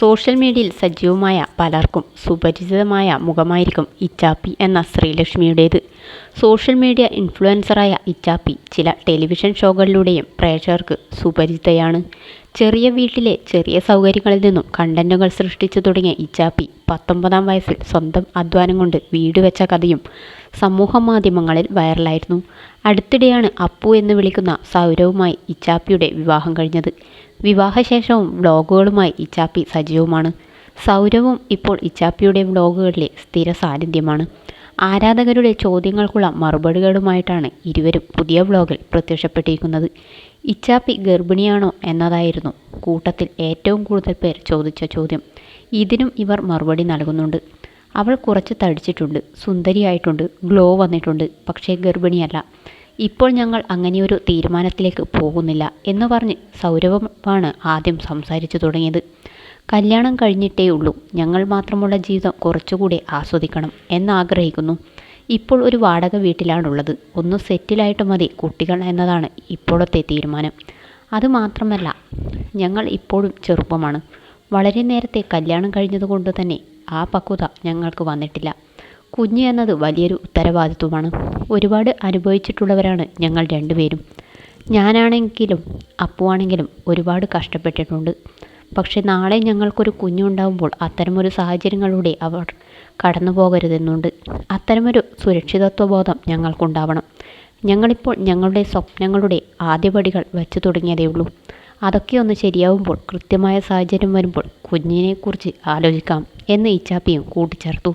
Social മീഡിയയിൽ സജീവമായ പലർക്കും സുപരിചിതമായ മുഖമായിരിക്കും ഇച്ചാപ്പി എന്ന ശ്രീലക്ഷ്മിയുടേത്. സോഷ്യൽ മീഡിയ ഇൻഫ്ലുവൻസറായ ഇച്ചാപ്പി ചില ടെലിവിഷൻ ഷോകളിലൂടെയും പ്രേക്ഷകർക്ക് സുപരിചിതയാണ്. ചെറിയ വീട്ടിലെ ചെറിയ സൗകര്യങ്ങളിൽ നിന്നും കണ്ടന്റുകൾ സൃഷ്ടിച്ചു തുടങ്ങിയ ഇച്ചാപ്പി 19-ാം വയസ്സിൽ സ്വന്തം അധ്വാനം കൊണ്ട് വീട് വെച്ച കഥയും സമൂഹ മാധ്യമങ്ങളിൽ വൈറലായിരുന്നു. അടുത്തിടെയാണ് അപ്പു എന്ന് വിളിക്കുന്ന സൗരവുമായി ഇച്ചാപ്പിയുടെ വിവാഹം കഴിഞ്ഞത്. വിവാഹശേഷവും വ്ളോഗുകളുമായി ഇച്ചാപ്പി സജീവമാണ്. സൗരവും ഇപ്പോൾ ഇച്ചാപ്പിയുടെ വ്ളോഗുകളിലെ സ്ഥിര സാന്നിധ്യമാണ്. ആരാധകരുടെ ചോദ്യങ്ങൾക്കുള്ള മറുപടികളുമായിട്ടാണ് ഇരുവരും പുതിയ വ്ളോഗിൽ പ്രത്യക്ഷപ്പെട്ടിരിക്കുന്നത്. ഇച്ചാപ്പി ഗർഭിണിയാണോ എന്നതായിരുന്നു കൂട്ടത്തിൽ ഏറ്റവും കൂടുതൽ പേർ ചോദിച്ച ചോദ്യം. ഇതിനും ഇവർ മറുപടി നൽകുന്നുണ്ട്. അവൾ കുറച്ച് തടിച്ചിട്ടുണ്ട്, സുന്ദരിയായിട്ടുണ്ട്, ഗ്ലോ വന്നിട്ടുണ്ട്, പക്ഷേ ഗർഭിണിയല്ല. ഇപ്പോൾ ഞങ്ങൾ അങ്ങനെയൊരു തീരുമാനത്തിലേക്ക് പോകുന്നില്ല എന്ന് പറഞ്ഞ് സൗരവമാണ് ആദ്യം സംസാരിച്ചു തുടങ്ങിയത്. കല്യാണം കഴിഞ്ഞിട്ടേ ഉള്ളൂ, ഞങ്ങൾ മാത്രമുള്ള ജീവിതം കുറച്ചുകൂടി ആസ്വദിക്കണം എന്നാഗ്രഹിക്കുന്നു. ഇപ്പോൾ ഒരു വാടക വീട്ടിലാണുള്ളത്. ഒന്ന് സെറ്റിലായിട്ട് മതി കുട്ടികൾ എന്നതാണ് ഇപ്പോഴത്തെ തീരുമാനം. അതുമാത്രമല്ല, ഞങ്ങൾ ഇപ്പോഴും ചെറുപ്പമാണ്. വളരെ നേരത്തെ കല്യാണം കഴിഞ്ഞതുകൊണ്ട് തന്നെ ആ പക്വത ഞങ്ങൾക്ക് വന്നിട്ടില്ല. കുഞ്ഞ് എന്നത് വലിയൊരു ഉത്തരവാദിത്വമാണ്. ഒരുപാട് അനുഭവിച്ചിട്ടുള്ളവരാണ് ഞങ്ങൾ രണ്ടുപേരും. ഞാനാണെങ്കിലും അപ്പുവാണെങ്കിലും ഒരുപാട് കഷ്ടപ്പെട്ടിട്ടുണ്ട്. പക്ഷെ നാളെ ഞങ്ങൾക്കൊരു കുഞ്ഞുണ്ടാകുമ്പോൾ അത്തരമൊരു സാഹചര്യങ്ങളിലൂടെ അവർ കടന്നു പോകരുതെന്നുണ്ട്. അത്തരമൊരു സുരക്ഷിതത്വബോധം ഞങ്ങൾക്കുണ്ടാവണം. ഞങ്ങളിപ്പോൾ ഞങ്ങളുടെ സ്വപ്നങ്ങളുടെ ആദ്യപടികൾ വച്ചു തുടങ്ങിയതേ ഉള്ളൂ. അതൊക്കെ ഒന്ന് ശരിയാവുമ്പോൾ, കൃത്യമായ സാഹചര്യം വരുമ്പോൾ കുഞ്ഞിനെക്കുറിച്ച് ആലോചിക്കാം എന്ന് ഇച്ചാപ്പിയും കൂട്ടിച്ചേർത്തു.